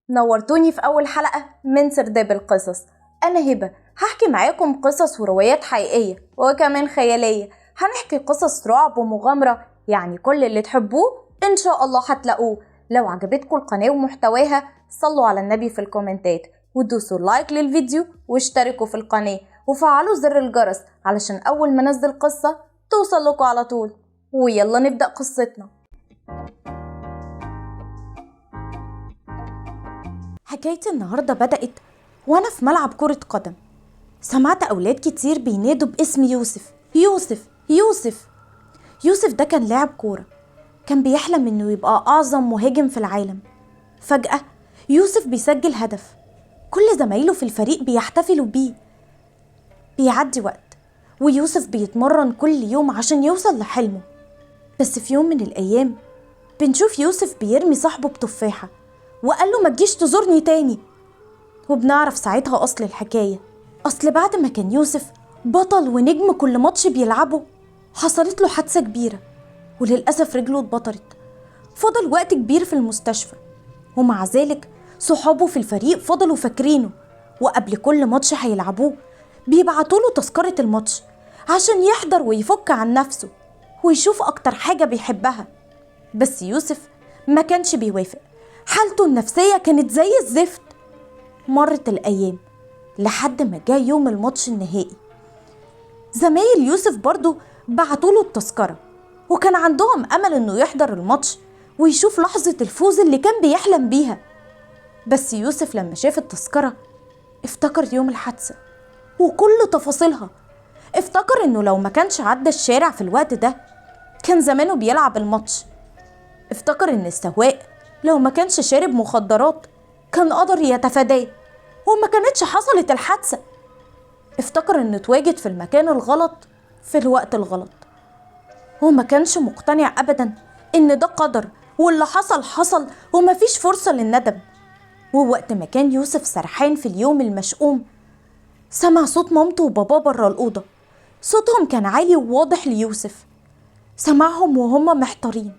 نورتوني في أول حلقة من سرداب القصص. أنا هبة، هحكي معاكم قصص وروايات حقيقية وكمان خيالية. هنحكي قصص رعب ومغامرة، يعني كل اللي تحبوه إن شاء الله هتلاقوه. لو عجبتكم القناة ومحتواها صلوا على النبي في الكومنتات ودوسوا لايك للفيديو واشتركوا في القناة وفعلوا زر الجرس علشان أول ما ننزل قصة توصل لكم على طول. ويلا نبدأ قصتنا. حكاية النهاردة بدأت وأنا في ملعب كرة قدم. سمعت أولاد كتير بينادوا باسم يوسف يوسف يوسف. يوسف ده كان لاعب كورة، كان بيحلم إنه يبقى أعظم مهاجم في العالم. فجأة يوسف بيسجل هدف، كل زمايله في الفريق بيحتفلوا بيه. بيعدي وقت ويوسف بيتمرن كل يوم عشان يوصل لحلمه. بس في يوم من الأيام بنشوف يوسف بيرمي صاحبه بتفاحة وقال له ما تجيش تزورني تاني. وبنعرف ساعتها أصل الحكاية. أصل بعد ما كان يوسف بطل ونجم كل ماتش بيلعبه، حصلت له حادثة كبيرة وللأسف رجله اتبطرت. فضل وقت كبير في المستشفى، ومع ذلك صحابه في الفريق فضلوا فاكرينه، وقبل كل ماتش هيلعبوه بيبعتوله تذكرة الماتش عشان يحضر ويفك عن نفسه ويشوف أكتر حاجة بيحبها. بس يوسف ما كانش بيوافق، حالته النفسية كانت زي الزفت. مرت الأيام لحد ما جاء يوم الماتش النهائي. زمايل يوسف برضو بعتوله التذكرة، وكان عندهم أمل إنه يحضر الماتش ويشوف لحظة الفوز اللي كان بيحلم بيها. بس يوسف لما شاف التذكرة افتكر يوم الحادثة وكل تفاصيلها. افتكر إنه لو ما كانش عدى الشارع في الوقت ده كان زمانه بيلعب الماتش. افتكر إن السواق لو ما كانش شارب مخدرات كان قدر يتفاداه وما كانتش حصلت الحادثة. افتكر انه اتواجد في المكان الغلط في الوقت الغلط، وما كانش مقتنع ابدا ان ده قدر واللي حصل حصل ومفيش فرصة للندم. ووقت ما كان يوسف سرحان في اليوم المشؤوم سمع صوت مامته وباباه بره الأوضة. صوتهم كان عالي وواضح ليوسف. سمعهم وهم محتارين،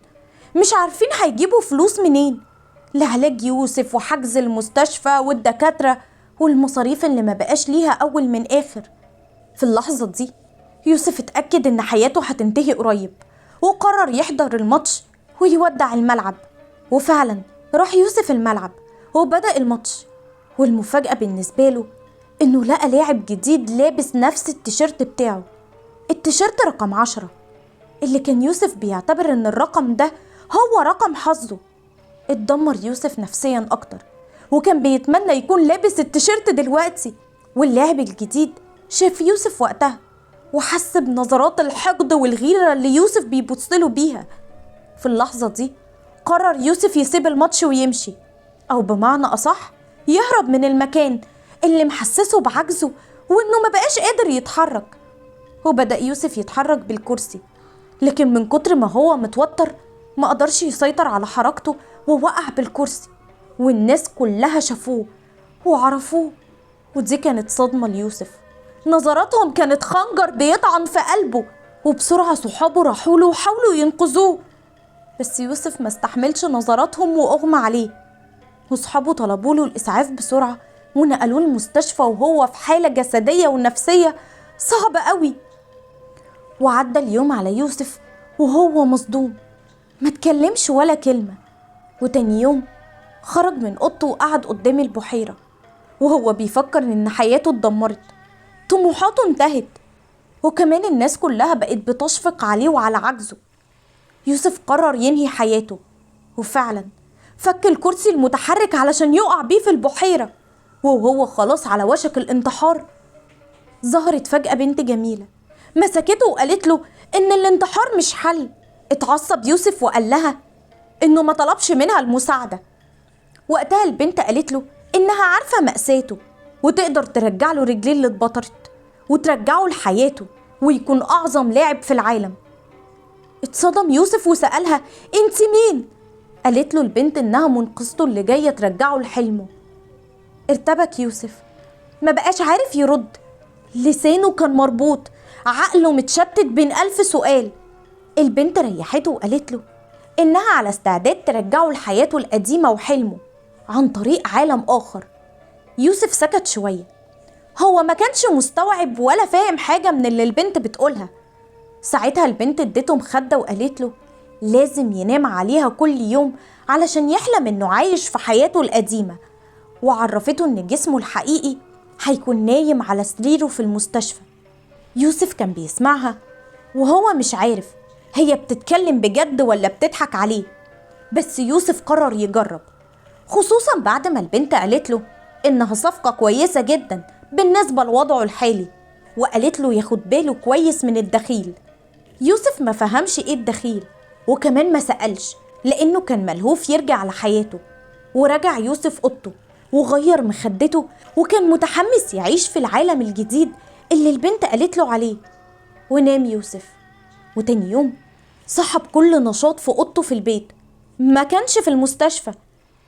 مش عارفين هيجيبوا فلوس منين لعلاج يوسف وحجز المستشفى والدكاترة والمصاريف اللي ما بقاش ليها أول من آخر. في اللحظة دي يوسف اتأكد إن حياته هتنتهي قريب، وقرر يحضر الماتش ويودع الملعب. وفعلا راح يوسف الملعب وبدأ الماتش. والمفاجأة بالنسبة له إنه لقى لاعب جديد لابس نفس التيشيرت بتاعه، التيشيرت رقم 10 اللي كان يوسف بيعتبر إن الرقم ده هو رقم حظه. اتدمر يوسف نفسيا أكتر، وكان بيتمنى يكون لابس التيشيرت دلوقتي. واللاعب الجديد شاف يوسف وقتها وحس بنظرات الحقد والغيرة اللي يوسف بيبصله بيها. في اللحظة دي قرر يوسف يسيب الماتش ويمشي، أو بمعنى أصح يهرب من المكان اللي محسسه بعجزه وإنه ما بقاش قادر يتحرك. وبدأ يوسف يتحرك بالكرسي، لكن من كتر ما هو متوتر ما قدرش يسيطر على حركته ووقع بالكرسي. والناس كلها شافوه وعرفوه، ودي كانت صدمة ليوسف. نظراتهم كانت خنجر بيطعن في قلبه، وبسرعة صحابه راحوا له وحاولوا ينقذوه. بس يوسف ما استحملش نظراتهم وأغمى عليه، وصحابه طلبوا له الإسعاف بسرعة ونقلوه المستشفى وهو في حالة جسدية ونفسية صعبة قوي. وعدى اليوم على يوسف وهو مصدوم، ما تكلمش ولا كلمة. وتاني يوم خرج من اوضته وقعد قدام البحيرة وهو بيفكر ان حياته اتدمرت، طموحاته انتهت، وكمان الناس كلها بقت بتشفق عليه وعلى عجزه. يوسف قرر ينهي حياته، وفعلا فك الكرسي المتحرك علشان يقع بيه في البحيرة. وهو خلاص على وشك الانتحار ظهرت فجأة بنت جميلة، مسكته وقالت له ان الانتحار مش حل. اتعصب يوسف وقال لها انه ما طلبش منها المساعدة. وقتها البنت قالت له انها عارفة مأساته وتقدر ترجع له رجليه اللي اتبطرت وترجعه لحياته ويكون اعظم لاعب في العالم. اتصدم يوسف وسألها انت مين؟ قالت له البنت انها منقذته اللي جاية ترجعه لحلمه. ارتبك يوسف، ما بقاش عارف يرد، لسانه كان مربوط، عقله متشتت بين 1000 سؤال. البنت ريحته وقالت له إنها على استعداد ترجعه لحياته القديمة وحلمه، عن طريق عالم آخر. يوسف سكت شوية، هو ما كانش مستوعب ولا فاهم حاجة من اللي البنت بتقولها. ساعتها البنت اديته مخدة وقالت له لازم ينام عليها كل يوم علشان يحلم انه عايش في حياته القديمة، وعرفته ان جسمه الحقيقي هيكون نايم على سريره في المستشفى. يوسف كان بيسمعها وهو مش عارف هي بتتكلم بجد ولا بتضحك عليه، بس يوسف قرر يجرب، خصوصا بعد ما البنت قالت له إنها صفقة كويسة جدا بالنسبة لوضعه الحالي، وقالت له ياخد باله كويس من الدخيل. يوسف ما فهمش إيه الدخيل، وكمان ما سألش لأنه كان ملهوف يرجع لحياته. ورجع يوسف أوضته وغير مخدته، وكان متحمس يعيش في العالم الجديد اللي البنت قالت له عليه. ونام يوسف، وتاني يوم صحى بكل نشاط في أوضته في البيت، ما كانش في المستشفى.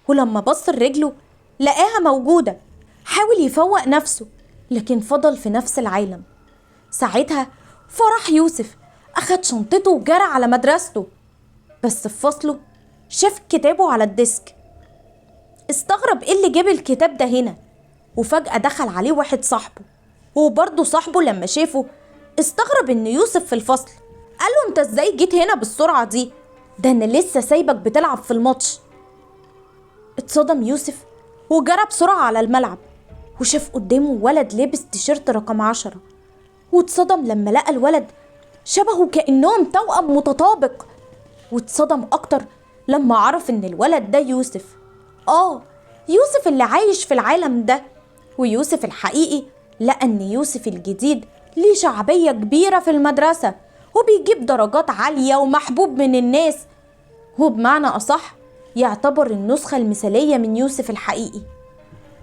ولما بص لرجله لقاها موجودة. حاول يفوق نفسه لكن فضل في نفس العالم. ساعتها فرح يوسف، أخد شنطته وجرى على مدرسته، بس في فصله شاف كتابه على الديسك. استغرب ايه اللي جاب الكتاب ده هنا، وفجأة دخل عليه واحد صاحبه، وبرضه صاحبه لما شافه استغرب ان يوسف في الفصل. قال له انت ازاي جيت هنا بالسرعة دي؟ ده انا لسه سايبك بتلعب في الماتش. اتصدم يوسف وجرى بسرعة على الملعب، وشاف قدامه ولد لابس تيشيرت رقم 10، واتصدم لما لقى الولد شبهه كأنهم توأم متطابق. واتصدم أكتر لما عرف إن الولد ده يوسف. يوسف اللي عايش في العالم ده. ويوسف الحقيقي لقى إن يوسف الجديد ليه شعبية كبيرة في المدرسة، وبيجيب درجات عالية ومحبوب من الناس، وبمعنى أصح يعتبر النسخة المثالية من يوسف الحقيقي.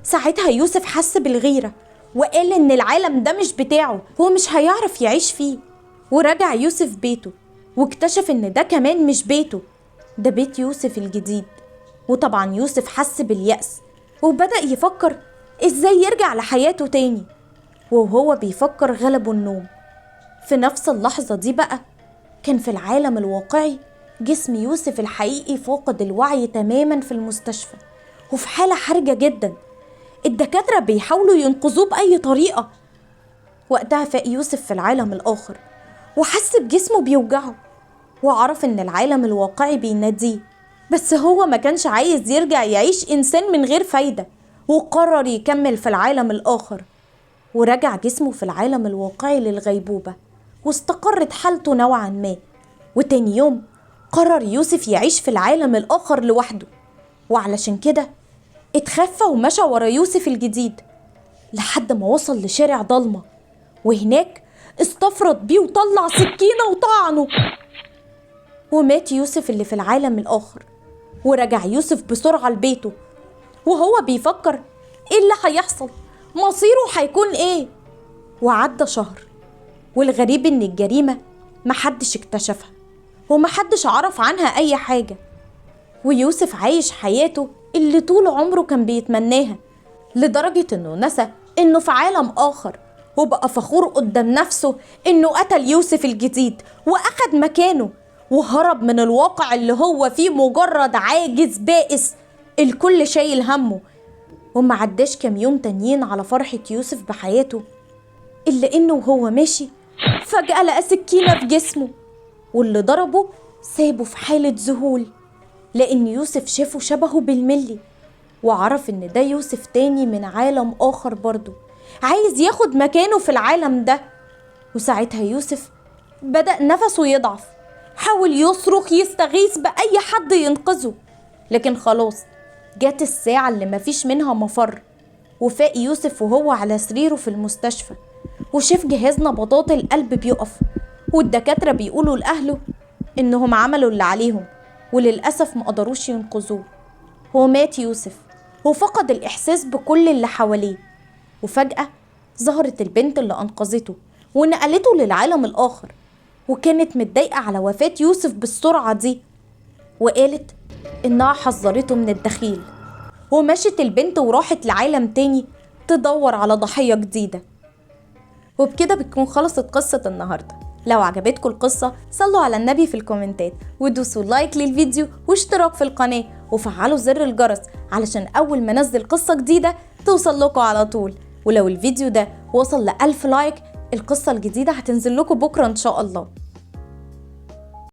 ساعتها يوسف حس بالغيرة وقال إن العالم ده مش بتاعه، هو مش هيعرف يعيش فيه. ورجع يوسف بيته واكتشف إن ده كمان مش بيته، ده بيت يوسف الجديد. وطبعا يوسف حس باليأس وبدأ يفكر إزاي يرجع لحياته تاني. وهو بيفكر غلبه النوم. في نفس اللحظة دي بقى كان في العالم الواقعي جسم يوسف الحقيقي فاقد الوعي تماما في المستشفى، وفي حالة حرجة جدا. الدكاترة بيحاولوا ينقذوه بأي طريقة. وقتها فاق يوسف في العالم الآخر وحس بجسمه بيوجعه، وعرف إن العالم الواقعي بيناديه، بس هو ما كانش عايز يرجع يعيش إنسان من غير فايدة، وقرر يكمل في العالم الآخر. ورجع جسمه في العالم الواقعي للغيبوبة، واستقرت حالته نوعا ما. وتاني يوم قرر يوسف يعيش في العالم الآخر لوحده، وعلشان كده اتخفى ومشى ورا يوسف الجديد لحد ما وصل لشارع ضلمة، وهناك استفرد بيه وطلع سكينة وطعنه، ومات يوسف اللي في العالم الآخر. ورجع يوسف بسرعة لبيته وهو بيفكر ايه اللي هيحصل، مصيره هيكون ايه. وعدى شهر، والغريب ان الجريمة محدش اكتشفها ومحدش عرف عنها اي حاجة. ويوسف عايش حياته اللي طول عمره كان بيتمناها، لدرجة انه نسى انه في عالم اخر، وبقى فخور قدام نفسه انه قتل يوسف الجديد واخد مكانه، وهرب من الواقع اللي هو فيه مجرد عاجز بائس الكل شايل همه. وما عداش كام يوم تانيين على فرحة يوسف بحياته، إلا إنه وهو ماشي فجأة لقى سكينة في جسمه، واللي ضربه سابه في حالة ذهول، لأن يوسف شافه شبهه بالملي، وعرف إن ده يوسف تاني من عالم آخر برضه عايز ياخد مكانه في العالم ده. وساعتها يوسف بدأ نفسه يضعف، حاول يصرخ يستغيث بأي حد ينقذه، لكن خلاص جات الساعة اللي مفيش منها مفر. وفاق يوسف وهو على سريره في المستشفى، وشاف جهاز نبضات القلب بيقف، والدكاترة بيقولوا لأهله إنهم عملوا اللي عليهم، وللأسف ما قدروش ينقذوه. ومات يوسف وفقد الإحساس بكل اللي حواليه. وفجأة ظهرت البنت اللي أنقذته ونقلته للعالم الآخر، وكانت متضايقة على وفاة يوسف بالسرعة دي، وقالت إنها حذرته من الدخيل. ومشت البنت وراحت لعالم تاني تدور على ضحية جديدة. وبكده بتكون خلصت قصة النهاردة. لو عجبتكم القصة صلوا على النبي في الكومنتات، ودوسوا لايك للفيديو واشتراك في القناة، وفعلوا زر الجرس علشان أول ما نزل قصة جديدة توصل لكم على طول. ولو الفيديو ده وصل ل1000 لايك القصة الجديدة هتنزل لكم بكرة إن شاء الله.